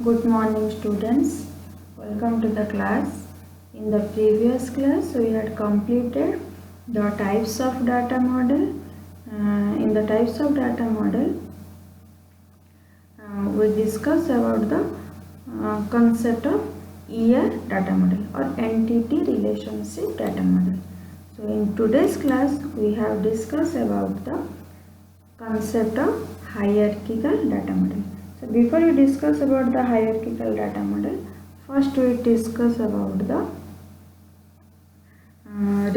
Good morning students, welcome to the class. In the previous class we had completed the types of data model. In the types of data model we discussed about the concept of ER data model or entity relationship data model. So in today's class we have discussed about the concept of hierarchical data model. So before we discuss about the hierarchical data model, first we discuss about the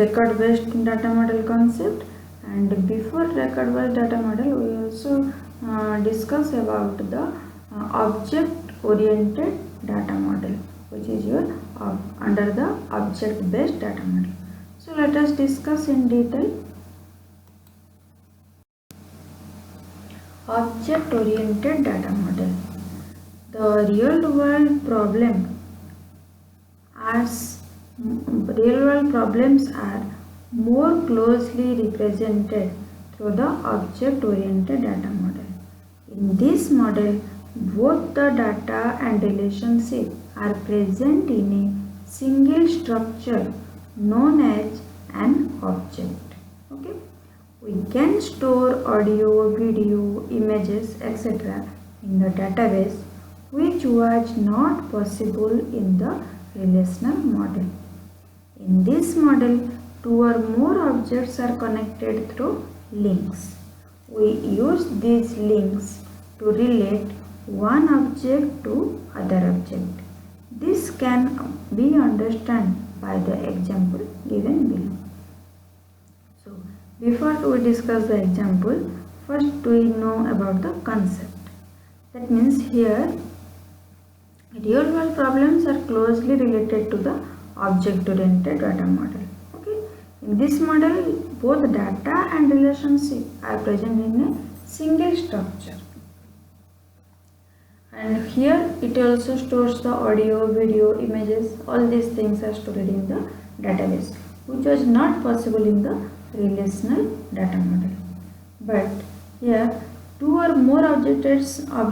record based data model concept, and before record based data model we also discuss about the object oriented data model, which is your under the object based data model. So let us discuss in detail. Object oriented data model. The real world problems are more closely represented through the object oriented data model. In this model, both the data and relationship are present in a single structure known as an object. Okay. We can store audio, video, images, etc. in the database, which was not possible in the relational model. In this model, two or more objects are connected through links. We use these links to relate one object to other object. This can be understood by the example given below. So, before we discuss the example, first we know about the concept. That means here real world problems are closely related to the object oriented data model. Okay. In this model, both data and relationship are present in a single structure. And here it also stores the audio, video, images, all these things are stored in the database, which was not possible in the relational data model. But here two or more objects are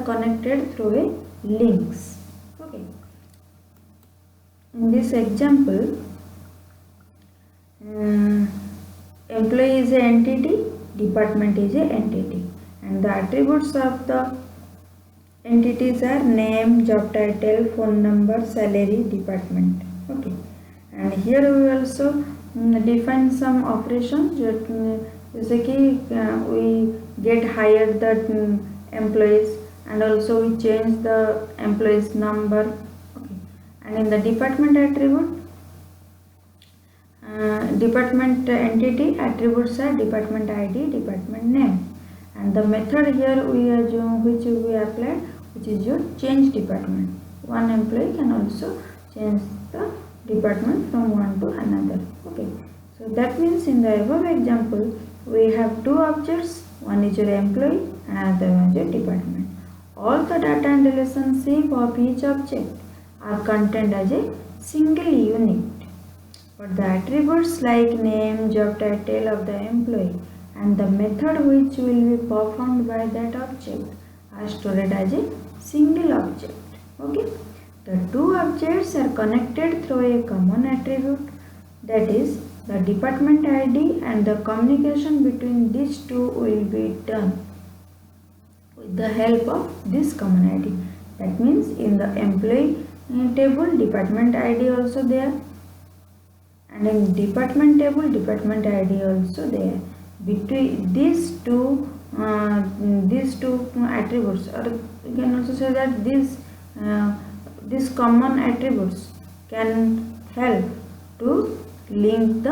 connected through a links. Okay. In this example, employee is an entity, department is an entity, and the attributes of the entities are name, job title, phone number, salary, department. Okay. And here we also define some operations. जैसे कि we get hired the employees, and also we change the employees number. Okay. And in the department attribute, department entity attributes are department ID, department name, and the method here which we applied, which is your change department. One employee can also change the department from one to another. Okay. So that means in the above example we have two objects, one is your employee and another one is your department. All the data and relationship of each object are contained as a single unit, but the attributes like name, job title of the employee and the method which will be performed by that object are stored as a single object. Okay. The two objects are connected through a common attribute, that is the department ID, and the communication between these two will be done with the help of this common ID. That means in the employee table, department ID also there, and in department table, department ID also there. Between these two attributes, or you can also say that these common attributes can help to link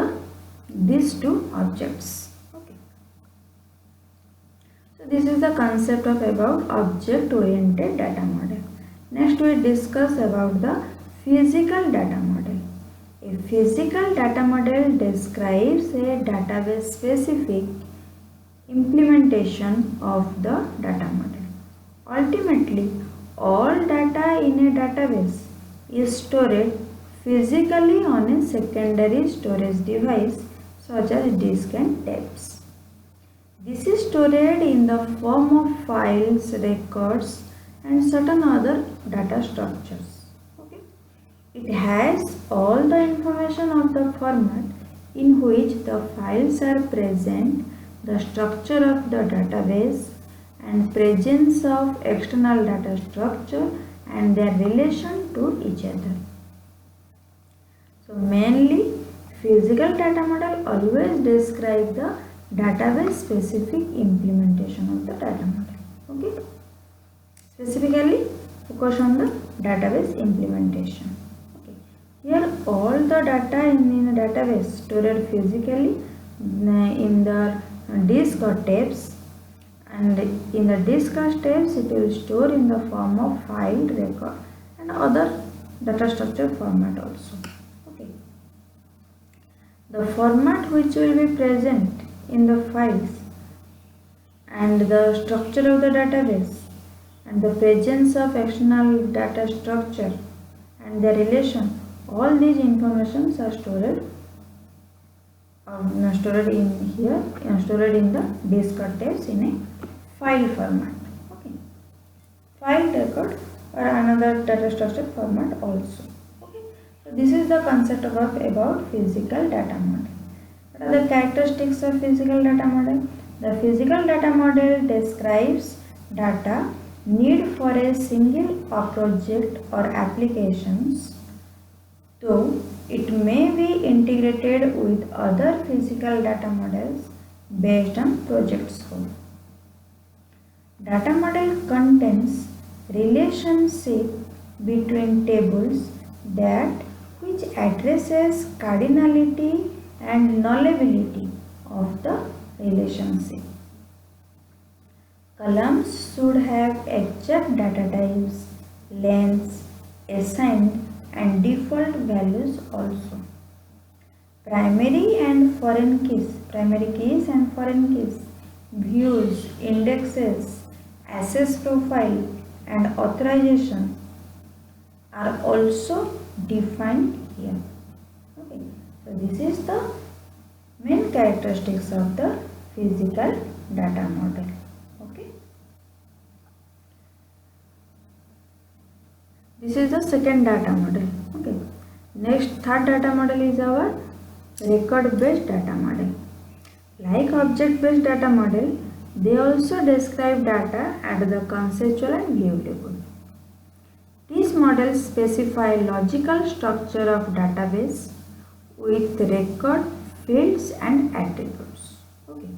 these two objects. Okay. So this is the concept of about object oriented data model. Next we discuss about the physical data model. A physical data model describes a database specific implementation of the data model. Ultimately, all data in a database is stored physically on a secondary storage device such as disk and tapes. This is stored in the form of files, records and certain other data structures. Okay. It has all the information of the format in which the files are present, the structure of the database, and presence of external data structure and their relation to each other. So mainly physical data model always describe the database specific implementation of the data model. Okay. Specifically focus on the database implementation. Okay. Here all the data in the database stored physically in the disk or tapes, and in the disk or tapes it will store in the form of file, record and other data structure format also. Okay. The format which will be present in the files and the structure of the database and the presence of external data structure and their relation, all these informations are stored in the disk or tapes in a file format. Okay. File, record or another data structure format also. Okay. So this is the concept about physical data model. What are the characteristics of physical data model? The physical data model describes data need for a single project or applications, though it may be integrated with other physical data models based on project scope. Data model contains relationship between tables that which addresses cardinality and nullability of the relationship. Columns should have exact data types, lengths, assigned and default values also. Primary keys and foreign keys, views, indexes, access profile and authorization are also defined here. Okay. So this is the main characteristics of the physical data model. Okay. This is the second data model. Okay. Next, third data model is our record based data model. Like object based data model, they also describe data at the conceptual and view level. These models specify logical structure of database with record, fields and attributes. Okay.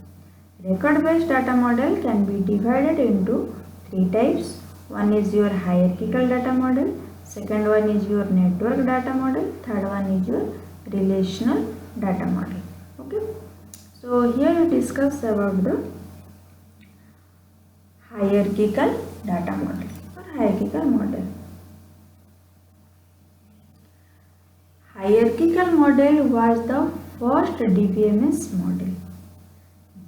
Record based data model can be divided into three types. One is your hierarchical data model, second one is your network data model, third one is your relational data model. Okay. So here we discuss about the hierarchical data model or hierarchical model. Hierarchical model was the first DBMS model.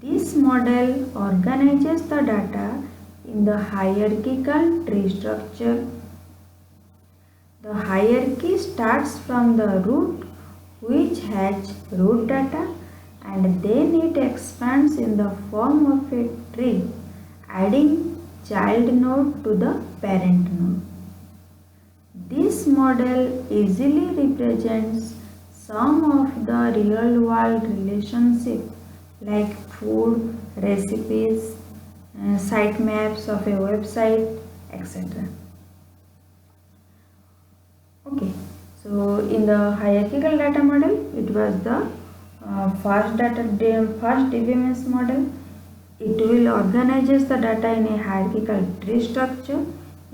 This model organizes the data in the hierarchical tree structure. The hierarchy starts from the root, which has root data, and then it expands in the form of a tree, adding child node to the parent node. This model easily represents some of the real world relationships like food, recipes, site maps of a website, etc. Okay, so in the hierarchical data model, it was the first DBMS model. It will organize the data in a hierarchical tree structure.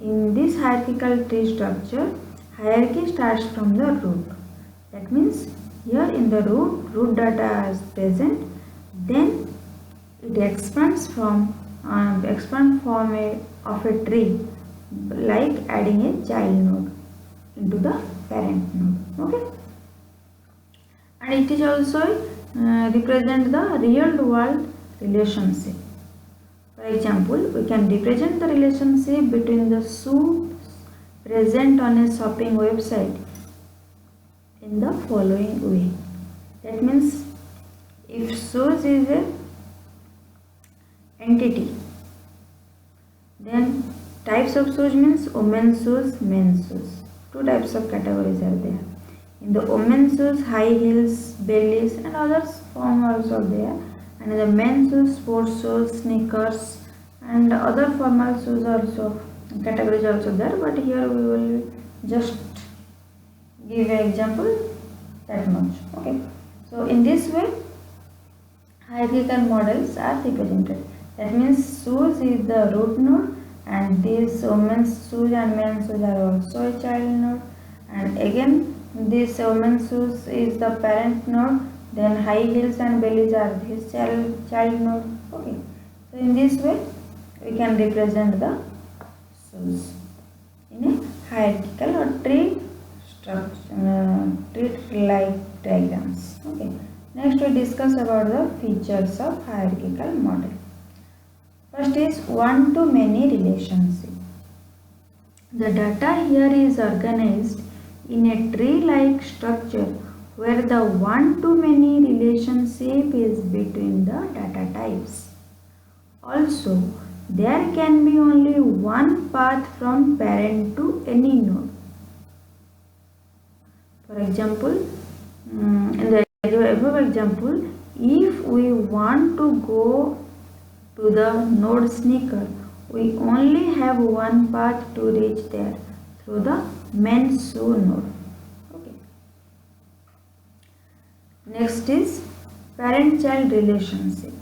In this hierarchical tree structure, hierarchy starts from the root. That means here in the root data is present. Then it expands from a tree, like adding a child node into the parent node. Okay, and it is also represent the real world relationship. For example, we can represent the relationship between the shoes present on a shopping website in the following way. That means if shoes is a entity, then types of shoes means women's shoes, men's shoes. Two types of categories are there. In the women's shoes, high heels, bellies, and others form also there. And in the men's shoes, sports shoes, sneakers, and other formal shoes also categories also there. But here we will just give an example that much. Okay. So in this way, hierarchical models are represented. That means shoes is the root node, and these women's shoes and men's shoes are also a child node. And again, this women's shoes is the parent node. Then high heels and bellies are his child node. Okay. So in this way, we can represent the shoes in a hierarchical or tree structure, tree-like diagrams. Okay. Next, we discuss about the features of hierarchical model. First is one-to-many relationship. The data here is organized in a tree-like structure where the one-to-many relationship is between the data types. Also, there can be only one path from parent to any node. For example, in the above example, if we want to go to the node sneaker, we only have one path to reach there through the men's shoe node. Okay. Next is parent-child relationship.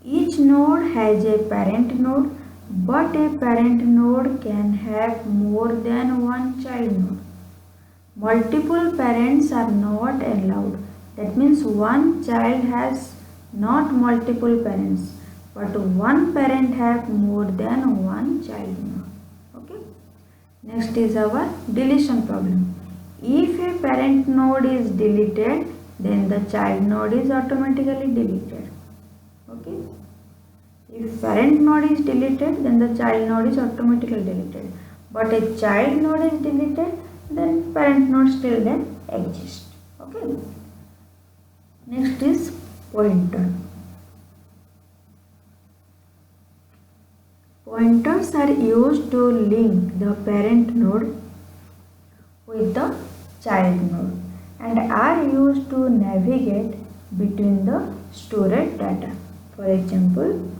Each node has a parent node, but a parent node can have more than one child node. Multiple parents are not allowed. That means one child has not multiple parents, but one parent have more than one child node. Okay. Next is our deletion problem. If a parent node is deleted, then the child node is automatically deleted. Okay. If parent node is deleted, then the child node is automatically deleted. But a child node is deleted, then parent node still then exists. Okay. Next is pointer. Pointers are used to link the parent node with the child node and are used to navigate between the stored data. For example,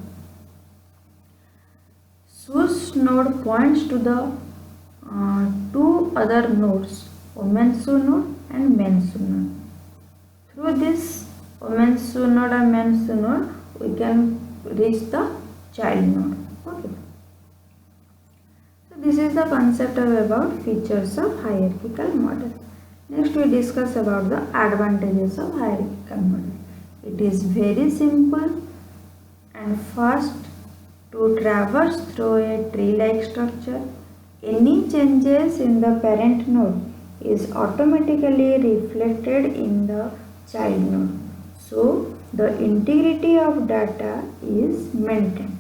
shoes node points to the two other nodes, women's shoe node and men's shoe node. Through this women's shoe node or men's shoe node, we can reach the child node. Okay. So this is the concept of about features of hierarchical model. Next we discuss about the advantages of hierarchical model. It is very simple and fast to traverse through a tree-like structure. Any changes in the parent node is automatically reflected in the child node. So the integrity of data is maintained.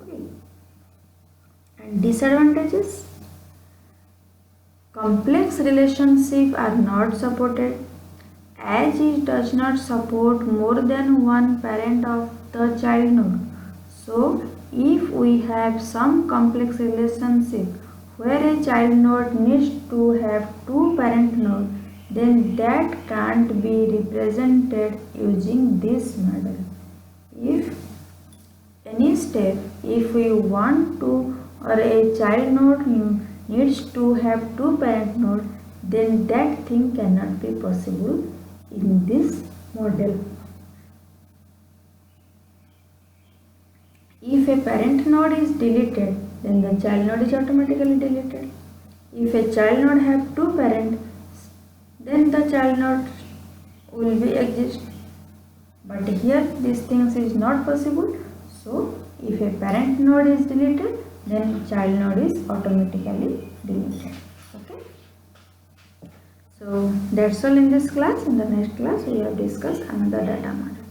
Okay. And disadvantages? Complex relationships are not supported as it does not support more than one parent of the child node. So if we have some complex relationship where a child node needs to have two parent nodes, then that can't be represented using this model. If any step, if we want to or a child node needs to have two parent nodes, then that thing cannot be possible in this model. If a parent node is deleted, then the child node is automatically deleted. If a child node have two parents, then the child node will be exist. But here these things is not possible. So if a parent node is deleted, then child node is automatically deleted. Okay. So that's all in this class. In the next class we have discussed another data model.